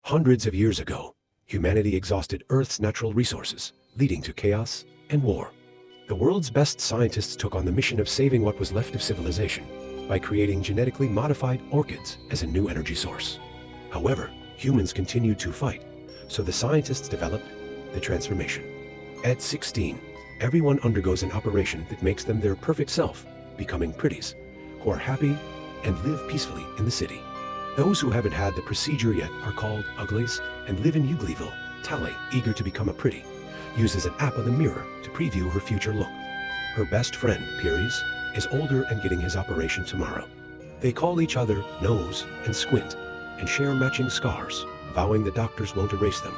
Hundreds of years ago, humanity exhausted Earth's natural resources, leading to chaos and war. The world's best scientists took on the mission of saving what was left of civilization by creating genetically modified orchids as a new energy source. However, humans continued to fight, so the scientists developed the transformation. At 16, everyone undergoes an operation that makes them their perfect self, becoming pretties, who are happy and live peacefully in the city. Those who haven't had the procedure yet are called Uglies and live in Uglieville. Tally, eager to become a pretty, uses an app on the mirror to preview her future look. Her best friend, Piries, is older and getting his operation tomorrow. They call each other Nose and Squint and share matching scars, vowing the doctors won't erase them.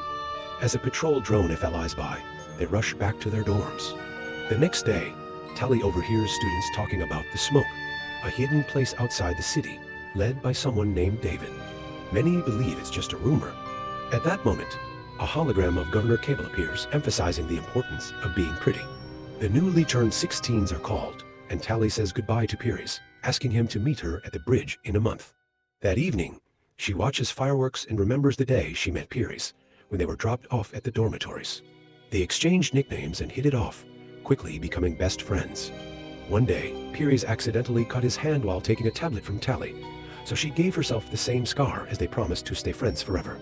As a patrol drone flies by, they rush back to their dorms. The next day, Tally overhears students talking about the smoke, a hidden place outside the city, led by someone named David. Many believe it's just a rumor. At that moment, a hologram of Governor Cable appears, emphasizing the importance of being pretty. The newly turned 16s are called, and Tally says goodbye to Piries, asking him to meet her at the bridge in a month. That evening, she watches fireworks and remembers the day she met Piries, when they were dropped off at the dormitories. They exchanged nicknames and hit it off, quickly becoming best friends. One day, Piries accidentally cut his hand while taking a tablet from Tally, so she gave herself the same scar as they promised to stay friends forever.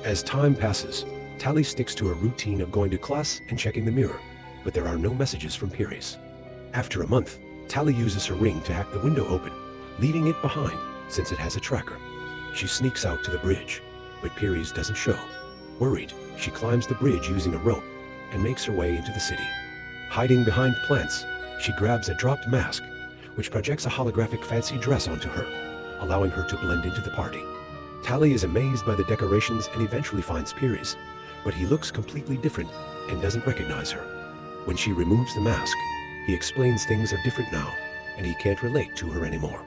As time passes, Tally sticks to a routine of going to class and checking the mirror, but there are no messages from Piries. After a month, Tally uses her ring to hack the window open, leaving it behind since it has a tracker. She sneaks out to the bridge, but Piries doesn't show. Worried, she climbs the bridge using a rope and makes her way into the city. Hiding behind plants, she grabs a dropped mask, which projects a holographic fancy dress onto her, allowing her to blend into the party. Tally is amazed by the decorations and eventually finds Piries, but he looks completely different and doesn't recognize her. When she removes the mask, he explains things are different now, and he can't relate to her anymore.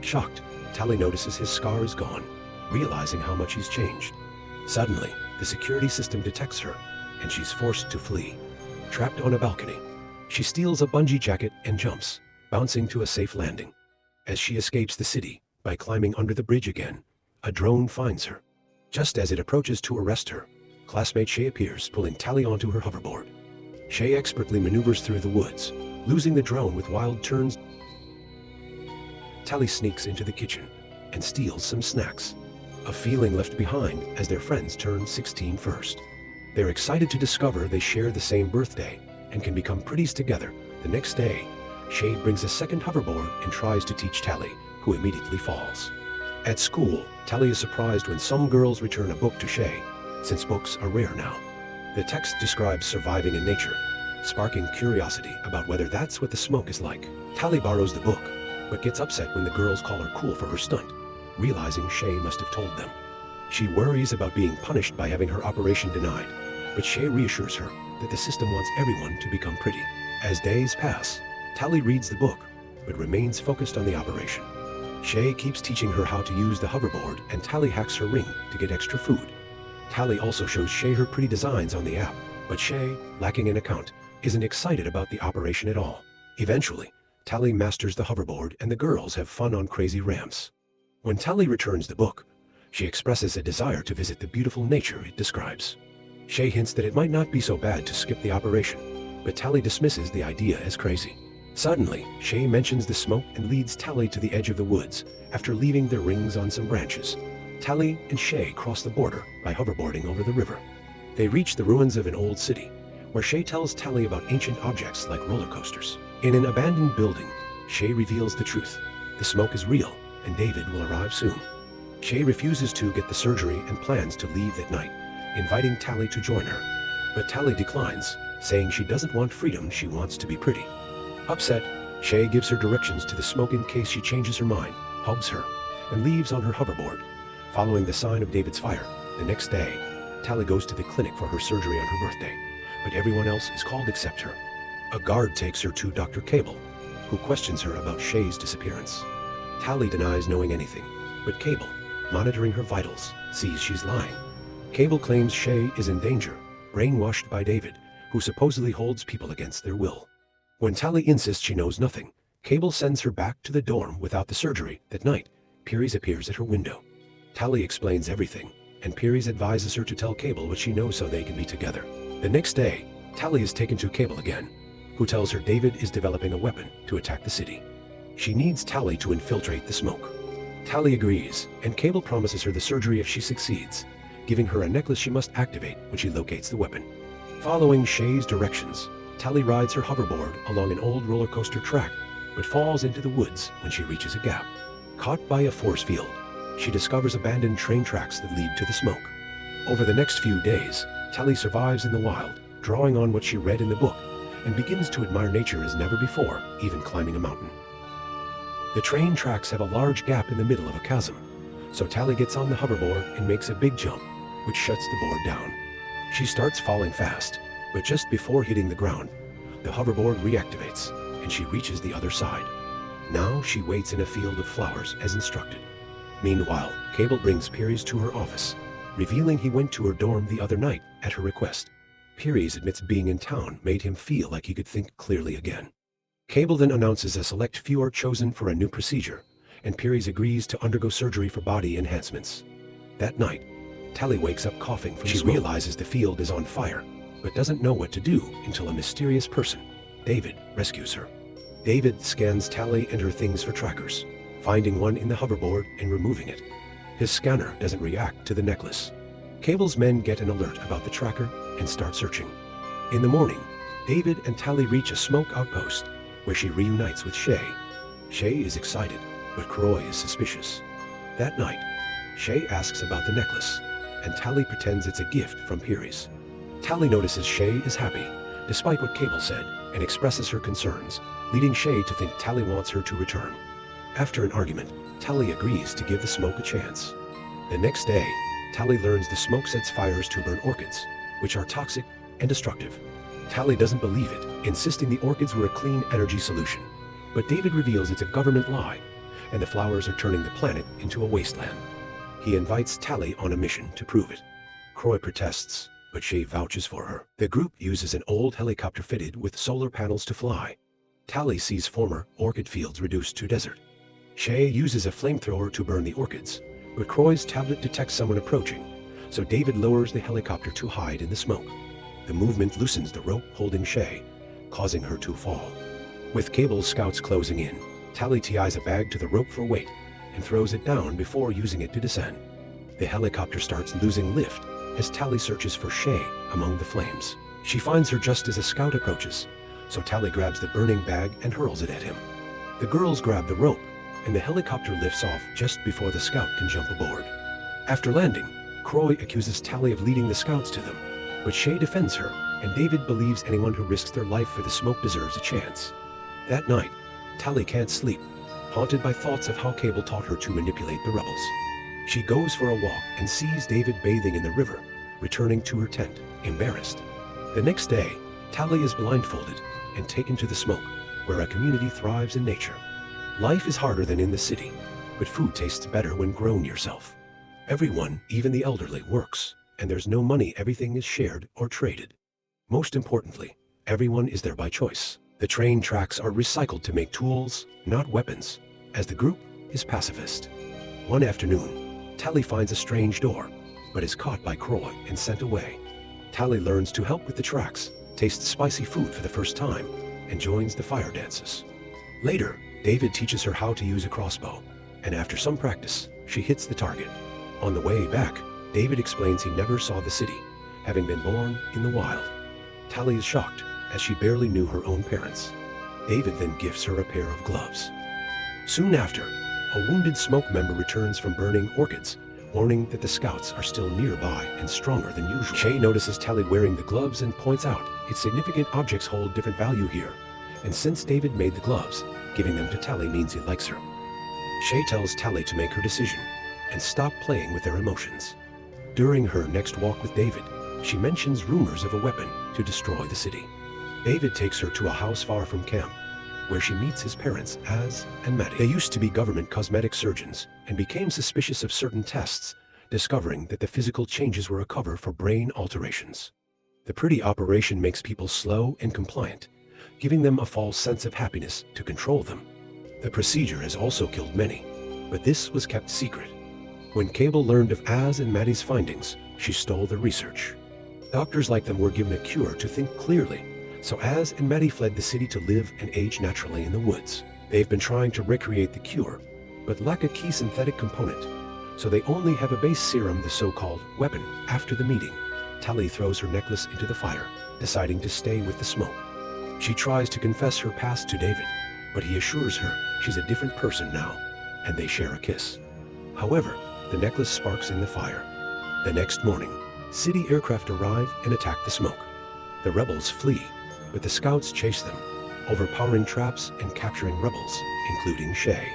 Shocked, Tally notices his scar is gone, realizing how much he's changed. Suddenly, the security system detects her, and she's forced to flee. Trapped on a balcony, she steals a bungee jacket and jumps, bouncing to a safe landing. As she escapes the city by climbing under the bridge again, a drone finds her. Just as it approaches to arrest her, classmate Shay appears, pulling Tally onto her hoverboard. Shay expertly maneuvers through the woods, losing the drone with wild turns. Tally sneaks into the kitchen and steals some snacks, a feeling left behind as their friends turn 16 first. They're excited to discover they share the same birthday and can become pretties together. The next day, Shay brings a second hoverboard and tries to teach Tally, who immediately falls. At school, Tally is surprised when some girls return a book to Shay, since books are rare now. The text describes surviving in nature, sparking curiosity about whether that's what the smoke is like. Tally borrows the book, but gets upset when the girls call her cool for her stunt, realizing Shay must have told them. She worries about being punished by having her operation denied, but Shay reassures her that the system wants everyone to become pretty. As days pass, Tally reads the book, but remains focused on the operation. Shay keeps teaching her how to use the hoverboard, and Tally hacks her ring to get extra food. Tally also shows Shay her pretty designs on the app, but Shay, lacking an account, isn't excited about the operation at all. Eventually, Tally masters the hoverboard and the girls have fun on crazy ramps. When Tally returns the book, she expresses a desire to visit the beautiful nature it describes. Shay hints that it might not be so bad to skip the operation, but Tally dismisses the idea as crazy. Suddenly, Shay mentions the smoke and leads Tally to the edge of the woods after leaving their rings on some branches. Tally and Shay cross the border by hoverboarding over the river. They reach the ruins of an old city, where Shay tells Tally about ancient objects like roller coasters. In an abandoned building, Shay reveals the truth. The smoke is real, and David will arrive soon. Shay refuses to get the surgery and plans to leave that night, inviting Tally to join her. But Tally declines, saying she doesn't want freedom, she wants to be pretty. Upset, Shay gives her directions to the smoke in case she changes her mind, hugs her, and leaves on her hoverboard. Following the sign of David's fire, the next day, Tally goes to the clinic for her surgery on her birthday, but everyone else is called except her. A guard takes her to Dr. Cable, who questions her about Shay's disappearance. Tally denies knowing anything, but Cable, monitoring her vitals, sees she's lying. Cable claims Shay is in danger, brainwashed by David, who supposedly holds people against their will. When Tally insists she knows nothing, Cable sends her back to the dorm without the surgery. That night, Piries appears at her window. Tally explains everything, and Peary's advises her to tell Cable what she knows so they can be together. The next day, Tally is taken to Cable again, who tells her David is developing a weapon to attack the city. She needs Tally to infiltrate the smoke. Tally agrees, and Cable promises her the surgery if she succeeds, giving her a necklace she must activate when she locates the weapon. Following Shay's directions, Tally rides her hoverboard along an old roller coaster track, but falls into the woods when she reaches a gap. Caught by a force field, she discovers abandoned train tracks that lead to the smoke. Over the next few days, Tally survives in the wild, drawing on what she read in the book, and begins to admire nature as never before, even climbing a mountain. The train tracks have a large gap in the middle of a chasm, so Tally gets on the hoverboard and makes a big jump, which shuts the board down. She starts falling fast, but just before hitting the ground, the hoverboard reactivates, and she reaches the other side. Now she waits in a field of flowers as instructed. Meanwhile, Cable brings Peary's to her office, revealing he went to her dorm the other night at her request. Peary's admits being in town made him feel like he could think clearly again. Cable then announces a select few are chosen for a new procedure, and Peary's agrees to undergo surgery for body enhancements. That night, Tally wakes up coughing from smoke. She realizes the field is on fire, but doesn't know what to do until a mysterious person, David, rescues her. David scans Tally and her things for trackers, finding one in the hoverboard and removing it. His scanner doesn't react to the necklace. Cable's men get an alert about the tracker and start searching. In the morning, David and Tally reach a smoke outpost, where she reunites with Shay. Shay is excited, but Croy is suspicious. That night, Shay asks about the necklace, and Tally pretends it's a gift from Peary's. Tally notices Shay is happy, despite what Cable said, and expresses her concerns, leading Shay to think Tally wants her to return. After an argument, Tally agrees to give the smoke a chance. The next day, Tally learns the smoke sets fires to burn orchids, which are toxic and destructive. Tally doesn't believe it, insisting the orchids were a clean energy solution. But David reveals it's a government lie, and the flowers are turning the planet into a wasteland. He invites Tally on a mission to prove it. Croy protests, but Shay vouches for her. The group uses an old helicopter fitted with solar panels to fly. Tally sees former orchid fields reduced to desert. Shay uses a flamethrower to burn the orchids, but Croy's tablet detects someone approaching, so David lowers the helicopter to hide in the smoke. The movement loosens the rope holding Shay, causing her to fall. With Cable's scouts closing in, Tally ties a bag to the rope for weight and throws it down before using it to descend. The helicopter starts losing lift as Tally searches for Shay among the flames. She finds her just as a scout approaches, so Tally grabs the burning bag and hurls it at him. The girls grab the rope, and the helicopter lifts off just before the scout can jump aboard. After landing, Croy accuses Tally of leading the scouts to them, but Shay defends her, and David believes anyone who risks their life for the smoke deserves a chance. That night, Tally can't sleep, haunted by thoughts of how Cable taught her to manipulate the rebels. She goes for a walk and sees David bathing in the river, returning to her tent, embarrassed. The next day, Tally is blindfolded and taken to the smoke, where a community thrives in nature. Life is harder than in the city, but food tastes better when grown yourself. Everyone, even the elderly, works, and there's no money. Everything is shared or traded. Most importantly, everyone is there by choice. The train tracks are recycled to make tools, not weapons, as the group is pacifist. One afternoon, Tally finds a strange door, but is caught by Croy and sent away. Tally learns to help with the tracks, tastes spicy food for the first time, and joins the fire dances. Later, David teaches her how to use a crossbow, and after some practice, she hits the target. On the way back, David explains he never saw the city, having been born in the wild. Tally is shocked, as she barely knew her own parents. David then gifts her a pair of gloves. Soon after, a wounded smoke member returns from burning orchids, warning that the scouts are still nearby and stronger than usual. Shay notices Tally wearing the gloves and points out its significant objects hold different value here, and since David made the gloves, giving them to Tally means he likes her. Shay tells Tally to make her decision and stop playing with their emotions. During her next walk with David, she mentions rumors of a weapon to destroy the city. David takes her to a house far from camp, where she meets his parents, Az and Maddie. They used to be government cosmetic surgeons and became suspicious of certain tests, discovering that the physical changes were a cover for brain alterations. The pretty operation makes people slow and compliant, giving them a false sense of happiness to control them. The procedure has also killed many, but this was kept secret. When Cable learned of Az and Maddie's findings, she stole their research. Doctors like them were given a cure to think clearly, so Az and Maddie fled the city to live and age naturally in the woods. They've been trying to recreate the cure, but lack a key synthetic component, so they only have a base serum, the so-called weapon. After the meeting, Tally throws her necklace into the fire, deciding to stay with the smoke. She tries to confess her past to David, but he assures her she's a different person now, and they share a kiss. However, the necklace sparks in the fire. The next morning, city aircraft arrive and attack the smoke. The rebels flee, but the scouts chase them, overpowering traps and capturing rebels, including Shay.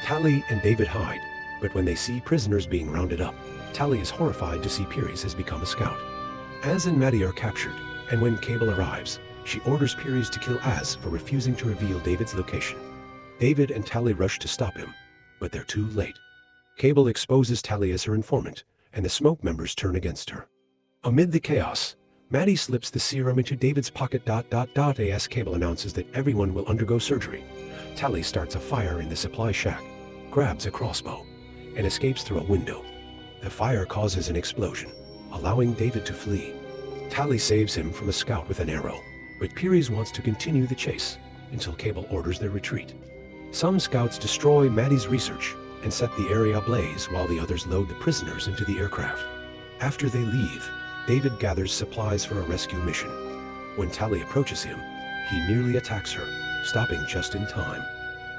Tally and David hide, but when they see prisoners being rounded up, Tally is horrified to see Piries has become a scout. Az and Maddie are captured, and when Cable arrives, she orders Piries to kill Az for refusing to reveal David's location. David and Tally rush to stop him, but they're too late. Cable exposes Tally as her informant, and the smoke members turn against her. Amid the chaos, Maddie slips the serum into David's pocket. As Cable announces that everyone will undergo surgery, Tally starts a fire in the supply shack, grabs a crossbow, and escapes through a window. The fire causes an explosion, allowing David to flee. Tally saves him from a scout with an arrow, but Piries wants to continue the chase until Cable orders their retreat. Some scouts destroy Maddie's research and set the area ablaze while the others load the prisoners into the aircraft. After they leave, David gathers supplies for a rescue mission. When Tally approaches him, he nearly attacks her, stopping just in time.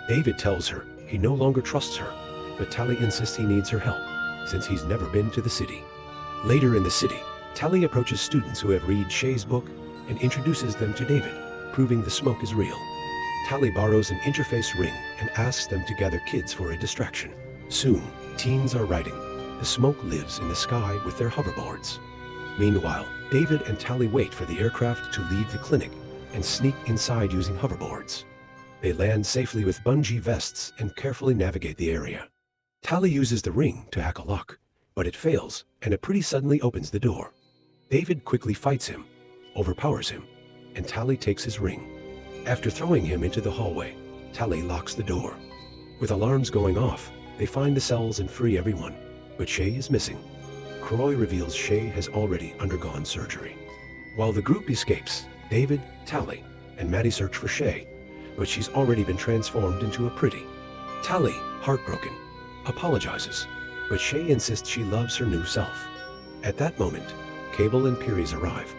David tells her he no longer trusts her, but Tally insists he needs her help, since he's never been to the city. Later in the city, Tally approaches students who have read Shay's book and introduces them to David, proving the smoke is real. Tally borrows an interface ring and asks them to gather kids for a distraction. Soon, teens are writing. The smoke lives in the sky with their hoverboards. Meanwhile, David and Tally wait for the aircraft to leave the clinic and sneak inside using hoverboards. They land safely with bungee vests and carefully navigate the area. Tally uses the ring to hack a lock, but it fails, and it pretty suddenly opens the door. David quickly fights him, overpowers him, and Tally takes his ring. After throwing him into the hallway, Tally locks the door. With alarms going off, they find the cells and free everyone, but Shay is missing. Croy reveals Shay has already undergone surgery. While the group escapes, David, Tally, and Maddie search for Shay, but she's already been transformed into a pretty. Tally, heartbroken, apologizes, but Shay insists she loves her new self. At that moment, Cable and Piries arrive,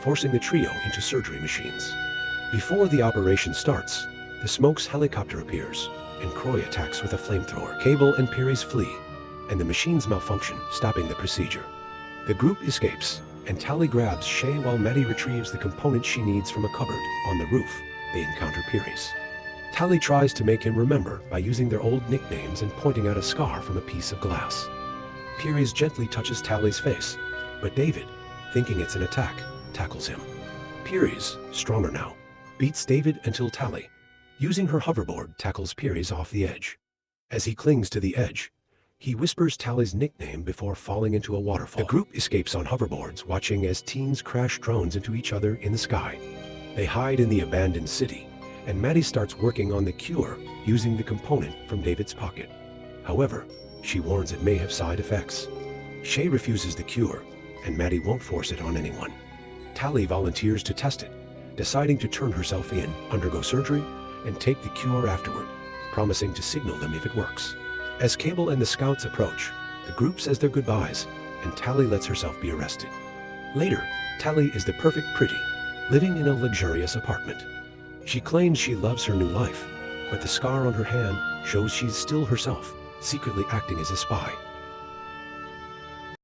forcing the trio into surgery machines. Before the operation starts, the Smoke's helicopter appears, and Croy attacks with a flamethrower. Cable and Piries flee, and the machines malfunction, stopping the procedure. The group escapes, and Tally grabs Shay while Maddie retrieves the component she needs from a cupboard. On the roof, they encounter Piries. Tally tries to make him remember by using their old nicknames and pointing out a scar from a piece of glass. Piries gently touches Tally's face, but David, thinking it's an attack, tackles him. Piries, stronger now, beats David until Tally, using her hoverboard, tackles Piries off the edge. As he clings to the edge, he whispers Tally's nickname before falling into a waterfall. The group escapes on hoverboards, watching as teens crash drones into each other in the sky. They hide in the abandoned city, and Maddie starts working on the cure using the component from David's pocket. However, she warns it may have side effects. Shay refuses the cure, and Maddie won't force it on anyone. Tally volunteers to test it, deciding to turn herself in, undergo surgery, and take the cure afterward, promising to signal them if it works. As Cable and the scouts approach, the group says their goodbyes, and Tally lets herself be arrested. Later, Tally is the perfect pretty, living in a luxurious apartment. She claims she loves her new life, but the scar on her hand shows she's still herself, secretly acting as a spy.